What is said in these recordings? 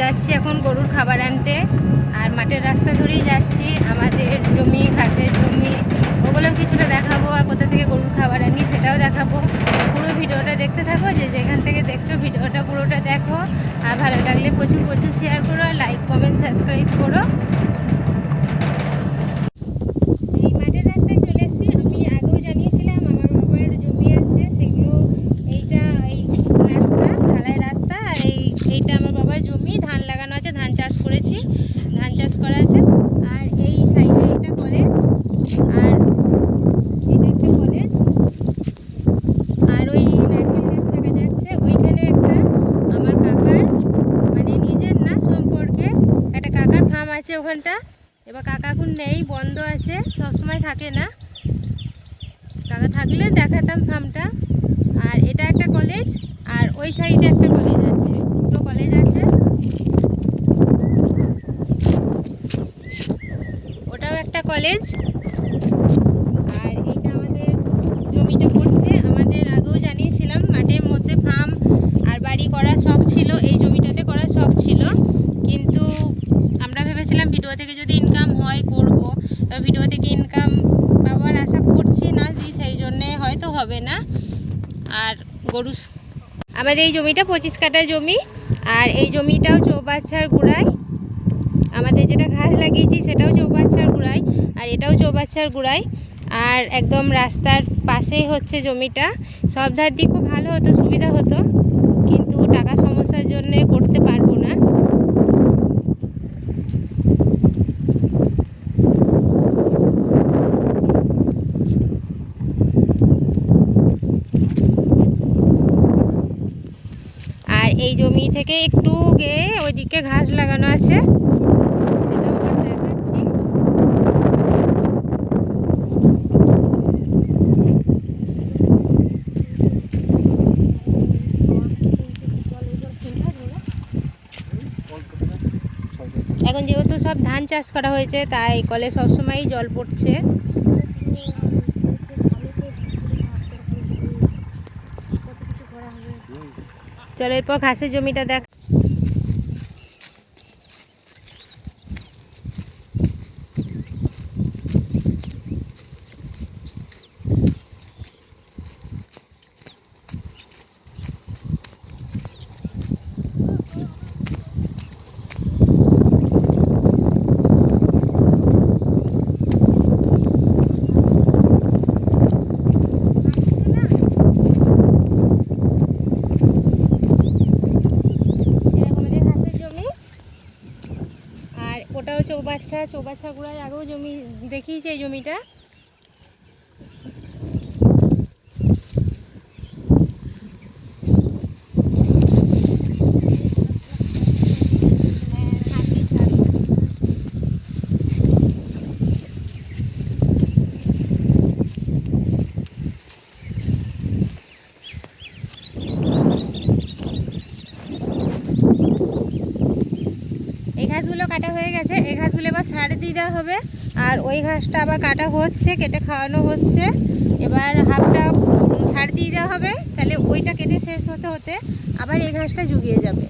যাচ্ছি এখন গরুর খাবার আনতে, আর মাঠের রাস্তা ধরেই যাচ্ছি। আমাদের জমি, ঘাসের জমি, ওগুলো কিছুটা দেখাবো, আর কোথা থেকে গরুর খাবার আনি সেটাও দেখাবো। পুরো ভিডিওটা দেখতে থাকো, যে যেখান থেকে দেখছো ভিডিওটা পুরোটা দেখো। আর ভালো লাগলে প্রচুর প্রচুর শেয়ার করো, আর লাইক কমেন্ট সাবস্ক্রাইব করো। এই মাঠের রাস্তায় চলে এসেছি। আমি আগেও জানিয়েছিলাম আমার বাবার জমি আছে, সেগুলো এইটা এই রাস্তা, ঢালাই রাস্তা, আর এইটা আমার বাবার জমি, ধান লাগানো আছে, ধান চাষ করেছি, ধান চাষ করা আছে। আর এই সাইডে এটা কলেজ, আর এটা একটা কলেজ, আর ওই নারকেল গাছ দেখা যাচ্ছে। ওইখানে একটা আমার কাকার, মানে নিজের না, সম্পর্কে একটা কাকার ফার্ম আছে ওখানটা। এবার কাকা এখন নেই, বন্ধ আছে, সবসময় থাকে না। কাকা থাকলে দেখাতাম ফার্মটা। আর এটা একটা কলেজ, আর ওই সাইডে একটা কলেজ আছে, দুটো কলেজ আছে। ওটাও একটা কলেজ। আর এইটা আমাদের জমিটা পড়ছে। আমাদের আগেও জানিয়েছিলাম মাঠের মধ্যে ফার্ম আর বাড়ি করার শখ ছিল, এই জমিটাতে করার শখ ছিল। কিন্তু আমরা ভেবেছিলাম ভিডিও থেকে যদি ইনকাম হয় করব, ভিডিও থেকে ইনকাম পাওয়ার আশা করছি না, সেই জন্যে হয়তো হবে না। আর গরু, আমাদের এই জমিটা 25 কাঠা জমি, আর এই জমিটাও চৌবাচ্চার গুড়ায়। আমাদের যেটা ঘাস লাগিয়েছি সেটাও চৌবাচ্চার গুড়ায়, আর এটাও চৌবাচ্চার গুড়ায়। আর একদম রাস্তার পাশেই হচ্ছে জমিটা। সব ধার দিয়ে খুব ভালো হতো, সুবিধা হতো, কিন্তু টাকা সমস্যার জন্যে করতে পারবো না। আর এই জমি থেকে একটু গিয়ে ওইদিকে ঘাস লাগানো আছে, সেটাও আবার দেখাচ্ছি। এখন যেহেতু সব ধান চাষ করা হয়েছে, তাই কলে সবসময়ই জল পড়ছে। চলো এরপর ঘাসের জমিটা দেখ। ওটাও চৌবাচ্চা গুড়ায় আগেও জমি দেখিয়েছে এই জমিটা। এই ঘাসগুলো কাটা হয়ে গেছে, এই ঘাসগুলো এবার সার দিয়ে দেওয়া হবে। আর ওই ঘাসটা আবার কাটা হচ্ছে, কেটে খাওয়ানো হচ্ছে। এবার হাফটা সার দিয়ে দেওয়া হবে, তাহলে ওইটা কেটে শেষ হতে হতে আবার এই ঘাসটা জুগিয়ে যাবে।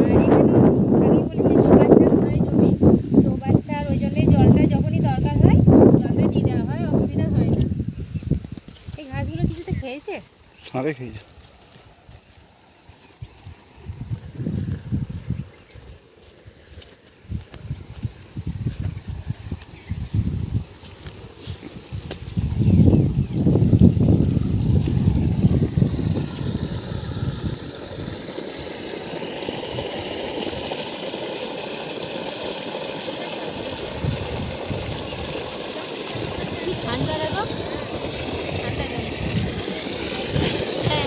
আর এখানেও আগেই বলেছি চৌবাচ্চা গুড়ায় জমি, চৌবাচ্চার ওই জন্যে জলটা যখনই দরকার হয় জলটা দিয়ে দেওয়া হয়, অসুবিধা হয় না। এই ঘাসগুলো কিছুতে খেয়েছে? আরে খেয়েছে। ঠান্ডা দেখো, ঠান্ডা দেখো। হ্যাঁ,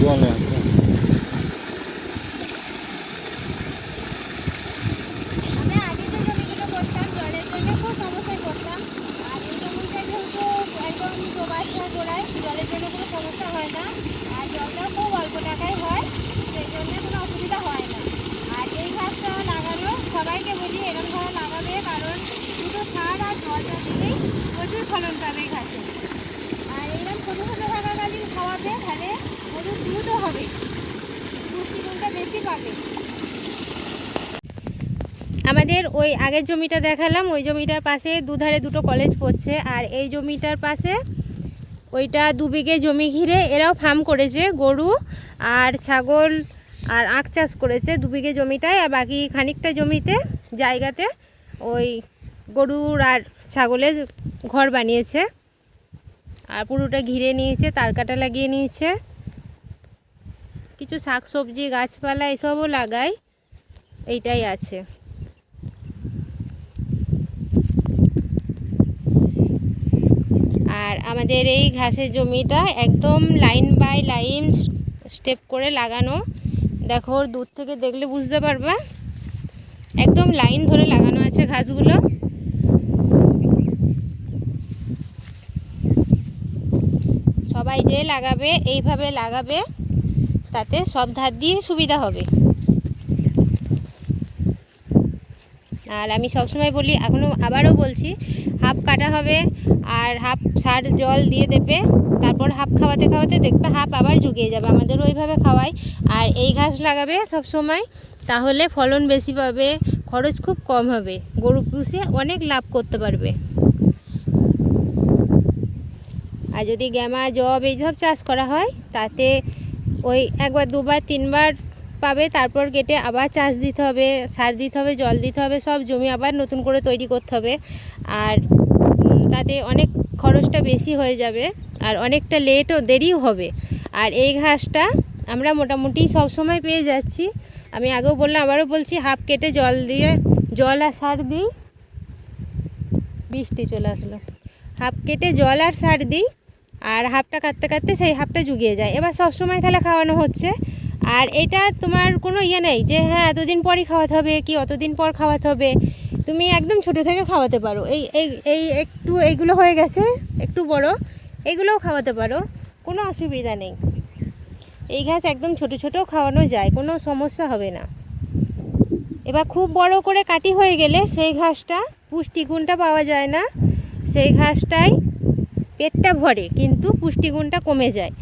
বলে আমরা আগে যে জমিগুলো করতাম জলের জন্য খুব সমস্যায় পড়তাম, আর এই জমিটা যেহেতু একদম চৌবাচ্চার গোড়ায় জলের জন্য কোনো সমস্যা হয় না, আর জলটাও খুব অল্প টাকায় হয়, সেই জন্য কোনো অসুবিধা হয় না। আর এই ঘাসটা লাগানো সবাইকে বলি এরকমভাবে লাগাবে, কারণ শুধু সার আর জলটা দিলেই প্রচুর ফলন পাবে এই ঘাসে। আর এইরকম ছোটো ছোটো থাকাকালীন খাওয়াবে, তাহলে গরুর দুধও হবে, পুষ্টিগুণটা বেশি পাবে। আমাদের ওই আগের জমিটা দেখালাম, ওই জমিটার পাশে দুধারে দুটো কলেজ পড়ছে, আর এই জমিটার পাশে ওইটা 2 বিঘে জমি ঘিরে এরাও ফার্ম করেছে, গরু আর ছাগল আর আখ চাষ করেছে 2 বিঘে জমিটায়, আর বাকি খানিকটা জমিতে জায়গাতে ওই গরুর আর ছাগলের ঘর বানিয়েছে, আর পুরোটা ঘিরে নিয়েছে, তার কাটা লাগিয়ে নিয়েছে, কিছু শাকসবজি গাছপালা এসবও লাগায়, এইটাই আছে। আর আমাদের এই ঘাসের জমিটা একদম লাইন বাই লাইন স্টেপ করে লাগানো, দেখো দূর থেকে দেখলে বুঝতে পারবা, একদম লাইন ধরে লাগানো আছে ঘাসগুলো। সবাই যে লাগাবে এইভাবে লাগাবে, তাতে সব ধার দিয়ে সুবিধা হবে। আর আমি সবসময় বলি, এখনও আবারও বলছি, হাফ কাটা হবে আর হাফ সার জল দিয়ে দেবে, তারপর হাফ খাওয়াতে খাওয়াতে দেখবে হাফ আবার জুগিয়ে যাবে। আমাদেরও ওইভাবে খাওয়াই। আর এই ঘাস লাগাবে সব সময়, তাহলে ফলন বেশি পাবে, খরচ খুব কম হবে, গরু পুষে অনেক লাভ করতে পারবে। আর যদি গ্যামা জব এইসব চাষ করা হয়, তাতে ওই 1 বার 2 বার 3 বার পাবে, তারপর কেটে আবার চাষ দিতে হবে, সার দিতে হবে, জল দিতে হবে, সব জমি আবার নতুন করে তৈরি করতে হবে। আর তাতে অনেক খরচটা বেশি হয়ে যাবে, আর অনেকটা লেটও দেরিও হবে। আর এই ঘাসটা আমরা মোটামুটি সব সময় পেয়ে যাচ্ছি। আমি আগেও বললাম, আবারও বলছি, হাফ কেটে জল দিয়ে, জল আর সার দিই, বৃষ্টি চলে আসলো, হাফ কেটে জল আর সার দিই, আর হাফটা কাটতে কাটতে সেই হাফটা জুগিয়ে যায়। এবার সব সময় তাহলে খাওয়ানো হচ্ছে। আর এটা তোমার কোনো ইয়ে নেই যে হ্যাঁ এতদিন পরই খাওয়াতে হবে কি অতদিন পর খাওয়াতে হবে, তুমি একদম ছোটো থেকে খাওয়াতে পারো। এই এই এই একটু এইগুলো হয়ে গেছে একটু বড়, এগুলোও খাওয়াতে পারো, কোনো অসুবিধা নেই। এই ঘাস একদম ছোট ছোটো খাওয়ানো যায়, কোনো সমস্যা হবে না। এবার খুব বড় করে কাটি হয়ে গেলে সেই ঘাসটা পুষ্টিগুণটা পাওয়া যায় না, সেই ঘাসটাই পেটটা ভরে কিন্তু পুষ্টিগুণটা কমে যায়।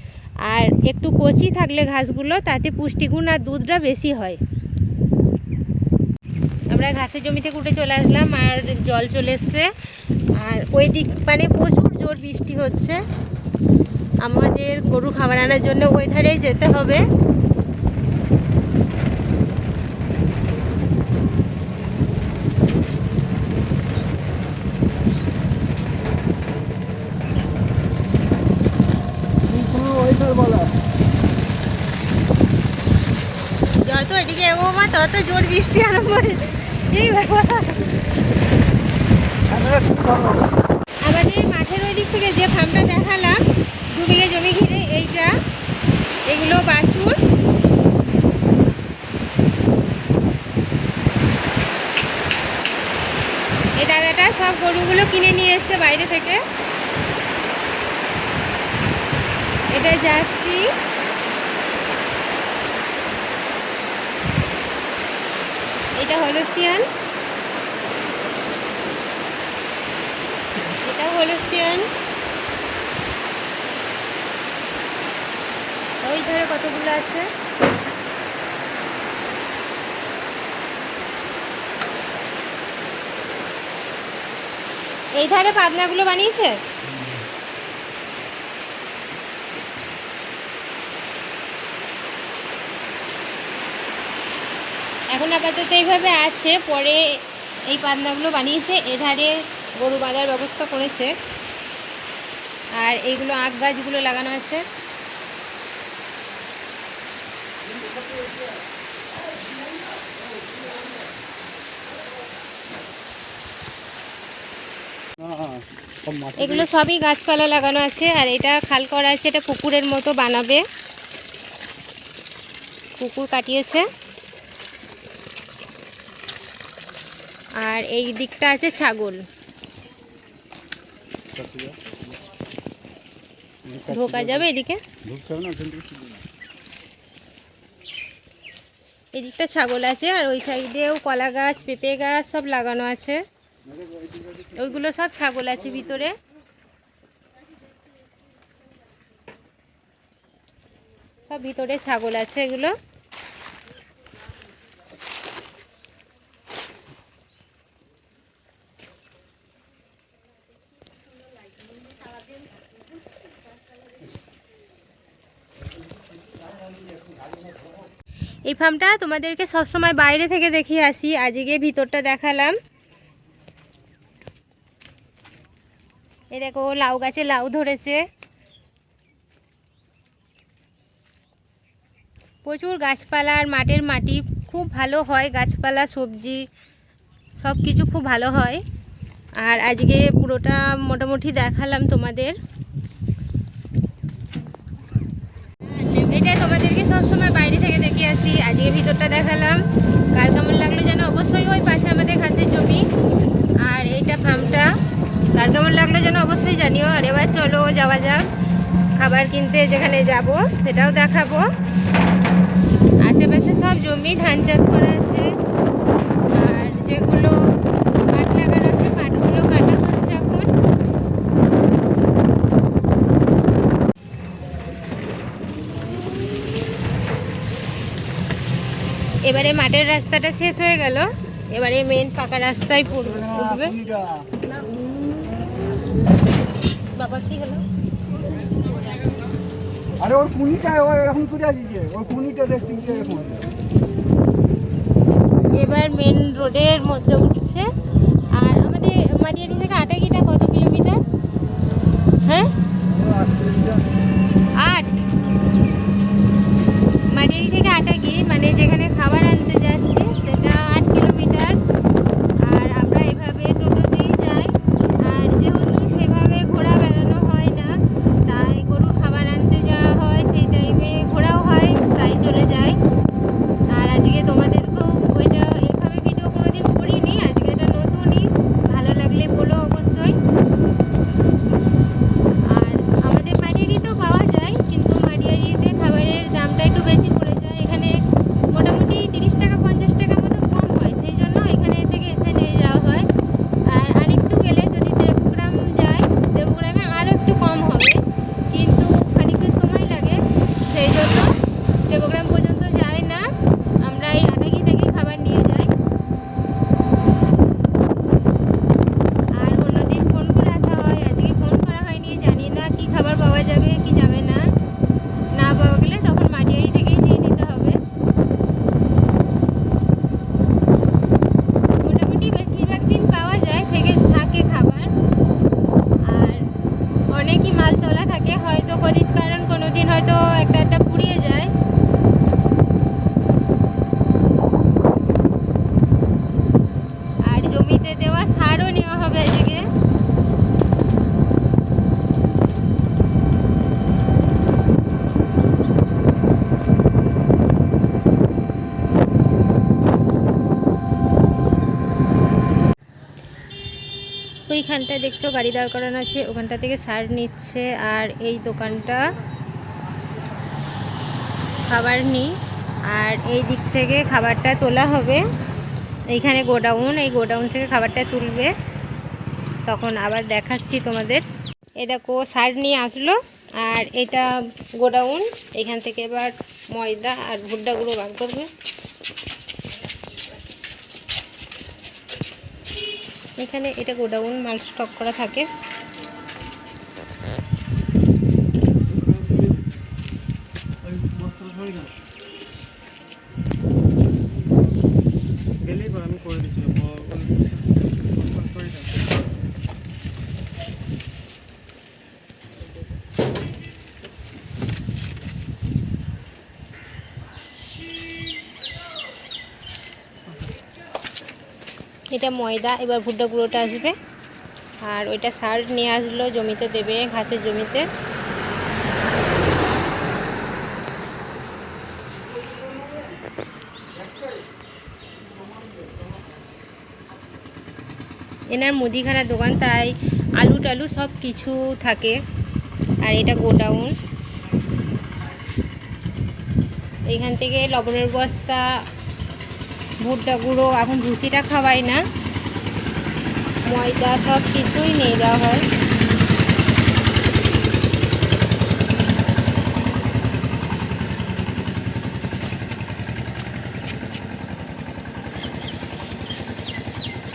আর একটু কচি থাকলে ঘাসগুলো, তাতে পুষ্টিগুণ আর দুধটা বেশি হয়। আমরা ঘাসের জমি থেকে উঠে চলে আসলাম, আর জল চলে এসছে, আর ওই দিক মানে প্রচুর জোর বৃষ্টি হচ্ছে। আমাদের গরু খাবার আনার জন্য ওই ধারেই যেতে হবে। যত এদিকে এগোবো তত জোর বৃষ্টি আরম্ভ হয়েছে। এই ব্যাপার, আমাদের মাঠের ওই দিক থেকে যে ফার্মটা দেখালাম 2 বিঘে জমি ঘিরে, এইটা এগুলো বাছুর। এই দাদাটা সব গরুগুলো কিনে নিয়ে এসছে বাইরে থেকে। এটা জার্সি, এটা হলস্টিয়ান, এটা হলস্টিয়ান। ওই ধারে কতগুলো আছে, এই ধারে পাতনাগুলো বানিয়েছে। এখন আপাতত এইভাবে আছে, পরে এই পাতনাগুলো বানিয়েছে, এধারে গরু বাঁধার ব্যবস্থা করেছে। আর এইগুলো আখ গাছগুলো লাগানো আছে। এগুলো সবই গাছপালা লাগানো আছে। আর এটা খাল করা আছে, এটা পুকুরের মতো বানাবে। কুকুর কাটিয়েছে। আর এই দিকটা আছে ছাগল। ঢোকা যাবে এদিকে? এদিকটা ছাগল আছে, আর ওই সাইডেও কলা গাছ, পেঁপে গাছ সব লাগানো আছে। ওইগুলো সব ছাগল আছে ভিতরে। সব ভিতরে ছাগল আছে এগুলো। এই ফার্মটা তোমাদেরকে সবসময় বাইরে থেকে দেখিয়ে আসি, আজকে ভিতরটা দেখালাম। এই দেখো লাউ গাছে লাউ ধরেছে। প্রচুর গাছপালা, আর মাটির মাটি খুব ভালো হয়, গাছপালা সবজি সব কিছু খুব ভালো হয়। আর আজকে পুরোটা মোটামুটি দেখালাম তোমাদের। এটা তোমাদেরকে সবসময় বাইরে থেকে দেখে আসি, আজকে ভিতরটা দেখালাম। কার কেমন লাগলো যেন অবশ্যই, ওই পাশে আমাদের ঘাসের জমি আর এইটা ফার্মটা, কার কেমন লাগলো যেন অবশ্যই জানিও। আর এবার চলো যাওয়া যাক খাবার কিনতে, যেখানে যাব সেটাও দেখাবো। আশেপাশে সব জমি ধান চাষ করা আছে, আর যেগুলো পাট লাগানো আছে পাটগুলো কাটা হচ্ছে এখন। এবারে মাঠের রাস্তাটা শেষ হয়ে গেল, এবারে মেন পাকা রাস্তায় উঠবে। বাবা কি হলো? আরে ওর কুনিটা এখন করে আসছে, ওর কুনিটা দেখতে গিয়ে এখন এবার মেন রোডের মধ্যে উঠছে। আর আমাদের মাটিয়ারি থেকে আটাগিটা কত কিলোমিটার? হ্যাঁ 8। মাটিয়ারি থেকে আটাগি মানে যেখানে খাবার আনতে যাচ্ছি সেটা 8 কিলোমিটার। আর আমরা এভাবে টোটোতেই যাই, আর যেহেতু সেভাবে ঘোরা বেড়ানো হয় না, তাই গরুর খাবার আনতে যাওয়া হয়, সেই টাইমে ঘোরাও হয়, তাই চলে যাই। আর আজকে তোমাদেরকেও ওইটা এভাবে ভিডিও কোনোদিন করিনি, আজকে এটা নতুনই, ভালো লাগলে বলো অবশ্যই। আর আমাদের মাটিয়ারিতেও পাওয়া যায়, কিন্তু মাটিয়ারিতে খাবারের দামটা একটু বেশি পড়ে যায়। এখানে মোটামুটি 30 টাকা 50 টাকা মতো কম হয়, সেই জন্য এখানে থেকে এসে নিয়ে যাওয়া হয়। আর আরেকটু গেলে যদি দেবগ্রাম যায়, দেবগ্রামে আরও একটু কম হবে, কিন্তু খানিকটা সময় লাগে, সেই জন্য দেবগ্রাম পর্যন্ত যায় না, আমরা এই আটাগি থেকে খাবার নিয়ে যাই। আর অন্যদিন ফোন করে আসা হয়, আজকে ফোন করা হয়নি, জানি না কি খাবার পাওয়া যাবে কি যাবে না, না পাওয়া গেলে তখন মাটিয়ারি থেকেই নিয়ে নিতে হবে। মোটামুটি বেশিরভাগ দিন পাওয়া যায়, থেকে থাকে খাবার। আর অনেকই মাল তোলা থাকে, হয়তো কদিন কারণ কোনো দিন হয়তো একটা পুড়িয়ে যায়। আর জমিতে দেওয়ার সারও নেওয়া হবে আজকে। ওইখানটা দেখছো গাড়ি দাঁড় করানো আছে, ওখানটা থেকে সার নিচ্ছে। আর এই দোকানটা খাবার নিই, আর এই দিক থেকে খাবারটা তোলা হবে। এইখানে গোডাউন, এই গোডাউন থেকে খাবারটা তুলবে, তখন আবার দেখাচ্ছি তোমাদের। এই দেখো সার নিয়ে আসলো, আর এটা গোডাউন, এখান থেকে এবার ময়দা আর ভুট্টা গুঁড়ো বার করবে। এখানে এটা গোডাউন, মাল স্টক করা থাকে। আমি করে দিচ্ছি। এটা ময়দা, এবার ভুট্টা গুঁড়োটা আসবে। আর ওইটা সার নিয়ে আসলো, জমিতে দেবে, ঘাসের জমিতে। এনার মুদিখানার দোকান, তাই আলু টালু সব কিছু থাকে। আর এটা গোডাউন। এইখান থেকে লবণের বস্তা, ভুট্টা গুঁড়ো, এখন ভুসিটা খাওয়াই না, ময়দা সব কিছুই নিয়ে যাওয়া হয়।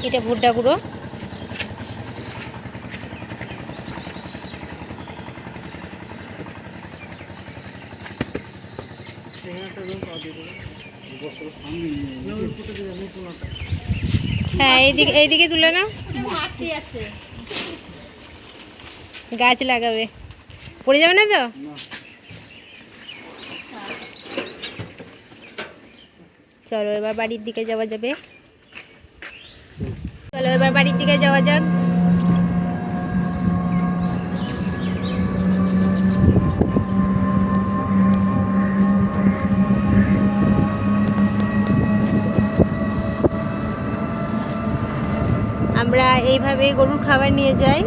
এটা ভুট্টা গুঁড়ো। হ্যাঁ, এইদিকে তুলে না, গাছ লাগাবে, পড়ে যাবে না তো। চলো এবার বাড়ির দিকে যাওয়া যাবে। চলো এবার বাড়ির দিকে যাওয়া যাক। আমরা এইভাবেই গরুর খাবার নিয়ে যাই,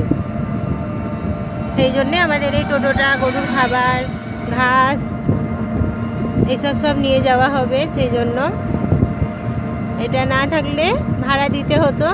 সেই জন্যে আমাদের এই টোটোটা গরুর খাবার, ঘাস এসব সব নিয়ে যাওয়া হবে। সেই জন্য এটা না থাকলে ভাড়া দিতে হতো।